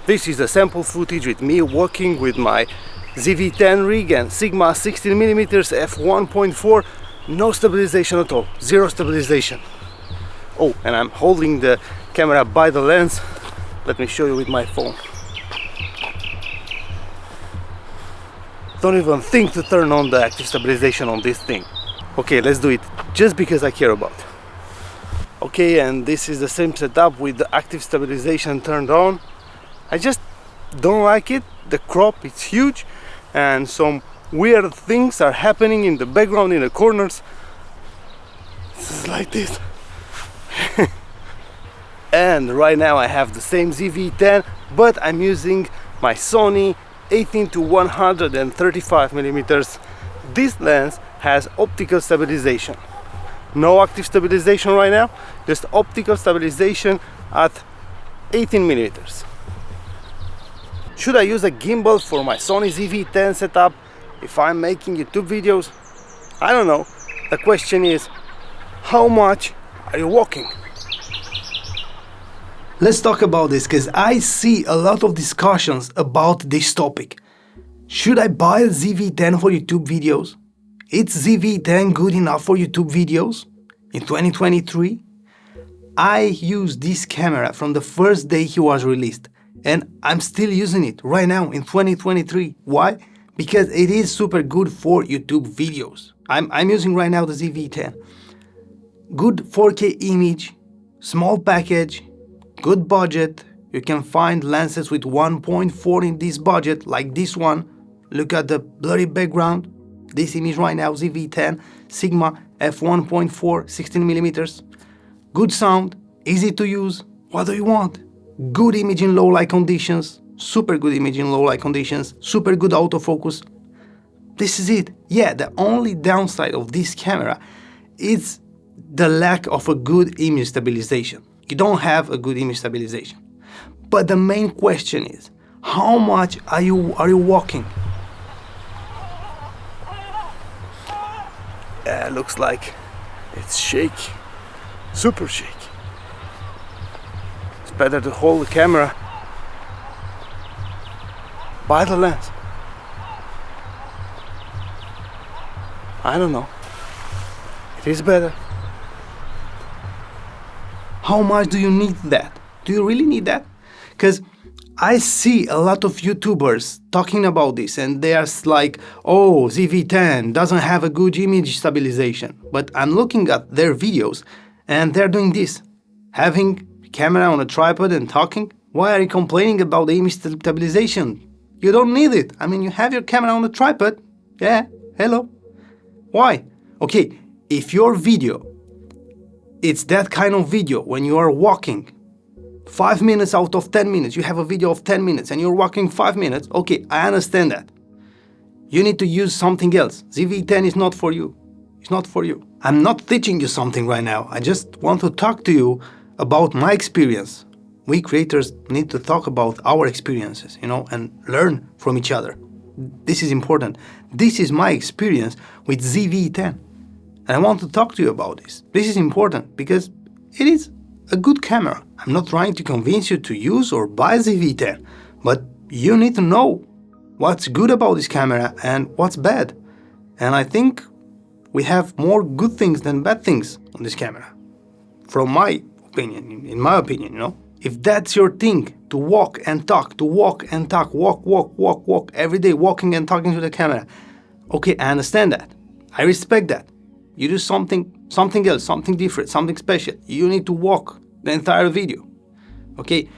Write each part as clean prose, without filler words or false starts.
This is a sample footage with me walking with my ZV-10 rig and Sigma 16mm f1.4. No stabilization at all, zero stabilization. Oh, and I'm holding the camera by the lens. Let me show you with my phone. Don't even think to turn on the active stabilization on this thing. Okay, let's do it just because I care about it. Okay, and this is the same setup with the active stabilization turned on. I just don't like it. The crop is huge and some weird things are happening in the background, in the corners. This is like this. And right now I have the same ZV-10, but I'm using my Sony 18 to 135mm. This lens has optical stabilization. No active stabilization right now, just optical stabilization at 18mm. Should I use a gimbal for my Sony ZV-10 setup if I'm making YouTube videos? I don't know. The question is, how much are you walking? Let's talk about this, because I see a lot of discussions about this topic. Should I buy a ZV-10 for YouTube videos? Is ZV-10 good enough for YouTube videos in 2023? I used this camera from the first day he was released, and I'm still using it right now in 2023. Why? Because it is super good for YouTube videos. I'm using right now the ZV-10. Good 4K image, small package, good budget. You can find lenses with 1.4 in this budget, like this one. Look at the blurry background. This image right now, ZV-10, Sigma f1.4, 16mm. Good sound, easy to use. What do you want? Good image in low light conditions, super good image in low light conditions, super good autofocus. This is it. Yeah, the only downside of this camera is the lack of a good image stabilization. You don't have a good image stabilization. But the main question is, how much are you walking? Looks like it's shaky, super shaky. It's better to hold the camera by the lens. I don't know. It is better. How much do you need that? Do you really need that? Because I see a lot of YouTubers talking about this and they are like, oh, ZV-10 doesn't have a good image stabilization. But I'm looking at their videos and they're doing this, having camera on a tripod and talking. Why are you complaining about the image stabilization? You don't need it. I mean, you have your camera on a tripod. Yeah, hello. Why? Okay, if your video, it's that kind of video when you are walking, 5 minutes out of 10 minutes, you have a video of 10 minutes and you're walking 5 minutes, okay, I understand that. You need to use something else. ZV-10 is not for you. It's not for you. I'm not teaching you something right now. I just want to talk to you about my experience. We creators need to talk about our experiences, and learn from each other. This is important. This is my experience with ZV-10. And I want to talk to you about this. This is important because it is a good camera. I'm not trying to convince you to use or buy ZV-10, but you need to know what's good about this camera and what's bad. And I think we have more good things than bad things on this camera. From my opinion, in my opinion, If that's your thing, to walk and talk, walk, every day walking and talking to the camera. Okay, I understand that. I respect that. You do something else, something different, something special. You need to walk the entire video. Okay?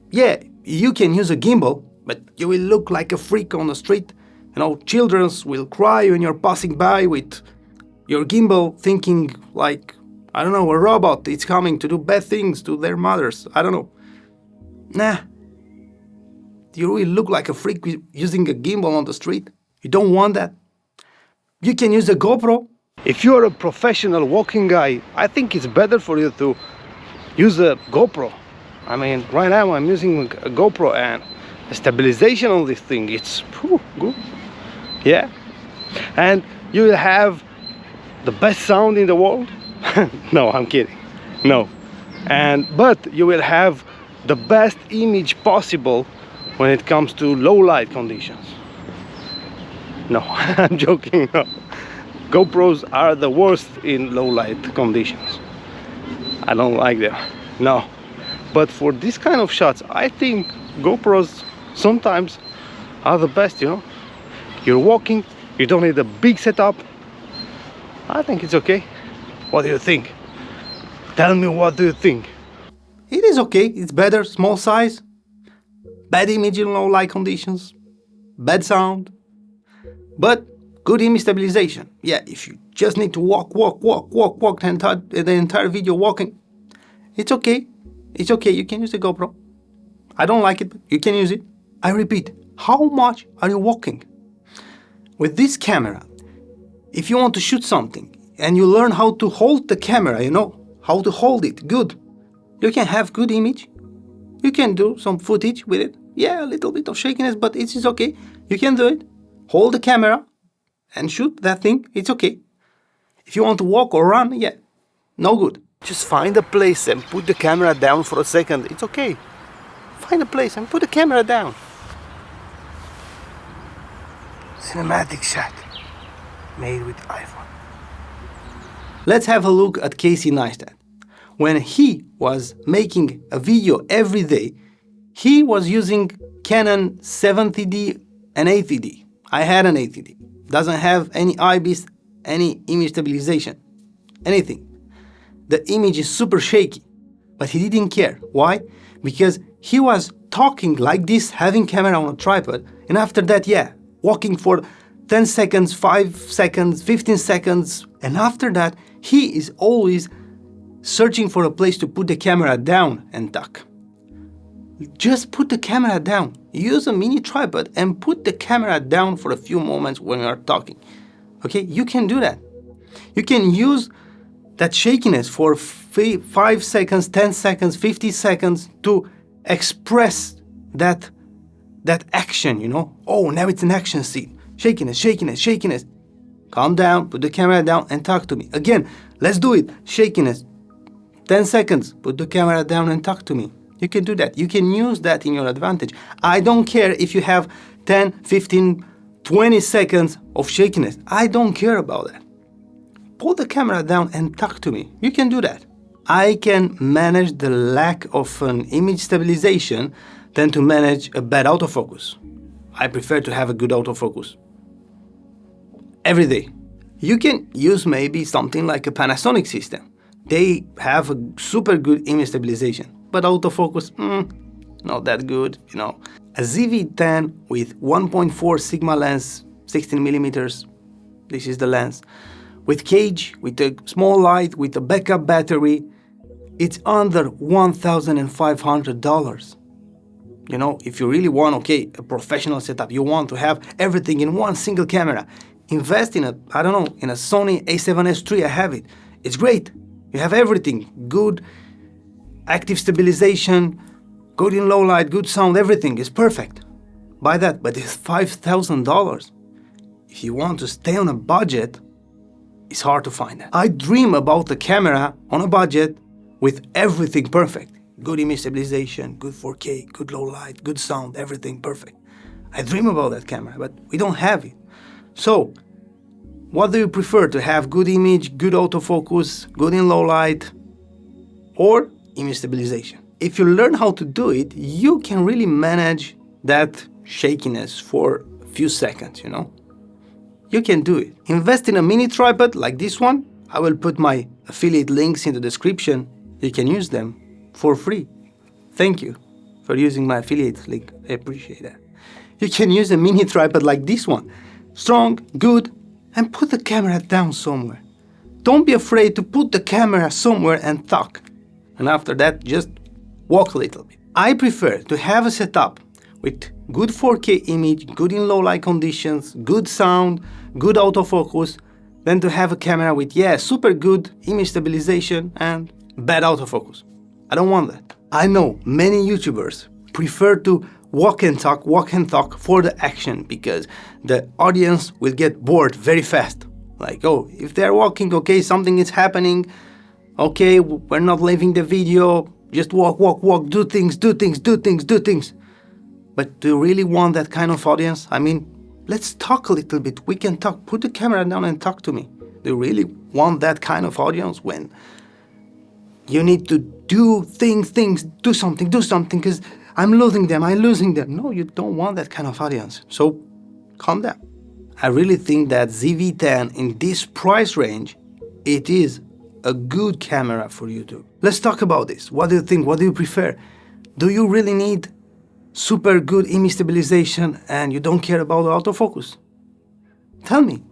Yeah, you can use a gimbal, but you will look like a freak on the street. Children will cry when you're passing by with your gimbal thinking like, I don't know, a robot is coming to do bad things to their mothers. I don't know. Nah. You really look like a freak using a gimbal on the street. You don't want that. You can use a GoPro. If you're a professional walking guy, I think it's better for you to use a GoPro. I mean, right now I'm using a GoPro and the stabilization on this thing, it's good. Yeah. And you will have the best sound in the world. No, I'm kidding. No. But you will have the best image possible when it comes to low light conditions. No, I'm joking. No. GoPros are the worst in low light conditions. I don't like them. No. But for this kind of shots, I think GoPros sometimes are the best, you know. You're walking, you don't need a big setup. I think it's okay. What do you think? Tell me, what do you think? It is okay, it's better, small size, bad image in low light conditions, bad sound, but good image stabilization. Yeah, if you just need to walk the entire video walking, it's okay. It's okay, you can use the GoPro. I don't like it, but you can use it. I repeat, how much are you walking? With this camera, if you want to shoot something and you learn how to hold the camera, you know, how to hold it good, you can have good image. You can do some footage with it. Yeah, a little bit of shakiness, but it is okay. You can do it. Hold the camera and shoot that thing. It's okay. If you want to walk or run, yeah, no good. Just find a place and put the camera down for a second. It's okay. Find a place and put the camera down. Cinematic shot made with iPhone. Let's have a look at Casey Neistat. When he was making a video every day, he was using Canon 70D and 80D. I had an 80D. Doesn't have any IBIS, any image stabilization, anything. The image is super shaky, but he didn't care. Why? Because he was talking like this, having camera on a tripod, and after that, yeah, walking for 10 seconds, 5 seconds, 15 seconds, and after that, he is always searching for a place to put the camera down and tuck. Just put the camera down. Use a mini tripod and put the camera down for a few moments when you are talking. Okay, you can do that. You can use that shakiness for 5 seconds, 10 seconds, 50 seconds to express that action, you know. Oh, now it's an action scene. Shakiness, shakiness, shakiness. Calm down, put the camera down and talk to me. Again, let's do it. Shakiness. 10 seconds, put the camera down and talk to me. You can do that. You can use that in your advantage. I don't care if you have 10, 15, 20 seconds of shakiness. I don't care about that. Pull the camera down and talk to me. You can do that. I can manage the lack of an image stabilization than to manage a bad autofocus. I prefer to have a good autofocus every day. You can use maybe something like a Panasonic system. They have a super good image stabilization, but autofocus, not that good, you know. A ZV-10 with 1.4 Sigma lens, 16 millimeters, this is the lens, with cage, with a small light, with a backup battery, it's under $1,500. You know, if you really want, okay, a professional setup, you want to have everything in one single camera, invest in a Sony A7S III, I have it. It's great. You have everything, good active stabilization, good in low light, good sound, everything is perfect. Buy that, but it's $5,000. If you want to stay on a budget, it's hard to find that. I dream about the camera on a budget with everything perfect. Good image stabilization, good 4K, good low light, good sound, everything perfect. I dream about that camera, but we don't have it. So, what do you prefer? To have good image, good autofocus, good in low light, or image stabilization? If you learn how to do it, you can really manage that shakiness for a few seconds, you know? You can do it. Invest in a mini tripod like this one. I will put my affiliate links in the description. You can use them for free. Thank you for using my affiliate link. I appreciate that. You can use a mini tripod like this one. Strong, good, and put the camera down somewhere. Don't be afraid to put the camera somewhere and talk. And after that, just walk a little bit. I prefer to have a setup with good 4K image, good in low light conditions, good sound, good autofocus, than to have a camera with, super good image stabilization and bad autofocus. I don't want that. I know many YouTubers prefer to walk and talk for the action because the audience will get bored very fast. Like, oh, if they're walking, okay, something is happening, okay, we're not leaving the video, Just walk, walk, walk, do things, do things, do things, do things. But do you really want that kind of audience? I mean, let's talk a little bit. We can talk. Put the camera down and talk to me. Do you really want that kind of audience when you need to do things, do something, because I'm losing them. No, you don't want that kind of audience. So calm down. I really think that ZV-10 in this price range, it is a good camera for YouTube. Let's talk about this. What do you think? What do you prefer? Do you really need super good image stabilization and you don't care about the autofocus? Tell me.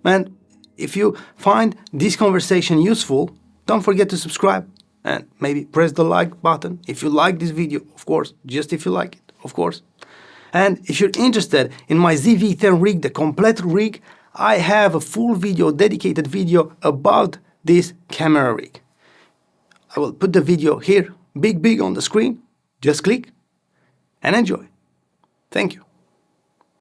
And if you find this conversation useful, don't forget to subscribe and maybe press the like button if you like this video, of course, just if you like it, of course. And if you're interested in my ZV-10 rig, the complete rig, I have a full video, dedicated video about this camera rig. I will put the video here, big on the screen. Just click and enjoy. Thank you.